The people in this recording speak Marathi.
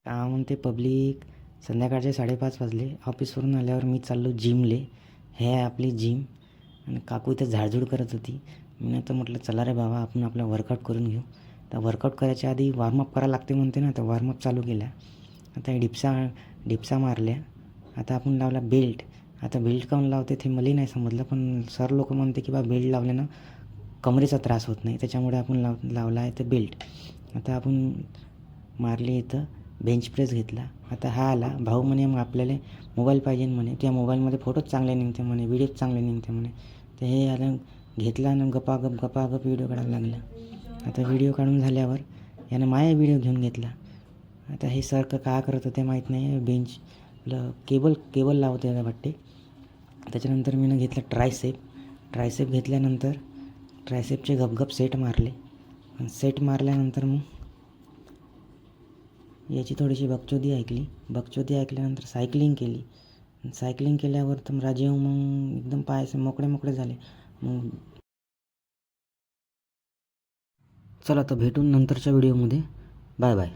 का म्हणते पब्लिक. संध्याकाळचे 5:30 वाजले. ऑफिसवरून आल्यावर मी चाललो जिमले. हे आहे आपली जिम. आणि काकू इथं झाडझूड करत होती. मी तर म्हटलं चला रे बाबा आपण आपला वर्कआउट करून घेऊ. तर वर्कआउट करायच्या आधी वॉर्मअप करायला लागते म्हणते ना. तर वॉर्मअप चालू केला. आता डिप्सा मारल्या. आता आपण लावला बेल्ट. आता बेल्ट काऊन लावते ते मला नाही समजलं, पण सर लोक म्हणते की बा बेल्ट लावल्यानं कमरेचा त्रास होत नाही, त्याच्यामुळे आपण लावला आहे तर बेल्ट. आता आपण मारले इथं बेंच प्रेस घेतला. आता हा आला भाऊ म्हणे मग आपल्याला मोबाईल पाहिजे म्हणे, त्या मोबाईलमध्ये फोटोच चांगले निघते म्हणे, व्हिडिओज चांगले निघते म्हणे. तर हे आलं घेतला आणि गपागप व्हिडिओ काढायला लागला. आता व्हिडिओ काढून झाल्यावर यानं माझा व्हिडिओ घेऊन घेतला. आता हे सर काय करत होते माहीत नाही. बेंच आपलं केबल लावते वाटते. त्याच्यानंतर मी घेतला ट्रायसेप घेतल्यानंतर ट्रायसेपचे गपगप सेट मारले. सेट मारल्यानंतर मग याची थोडीशी बकचोदी ऐकल्यानंतर सायकलिंग केली. सायकलिंग केल्यावर तर राजीव मग एकदम पाय मोकळे झाले. मग चला तर भेटून नंतरच्या व्हिडिओमध्ये. Bye bye.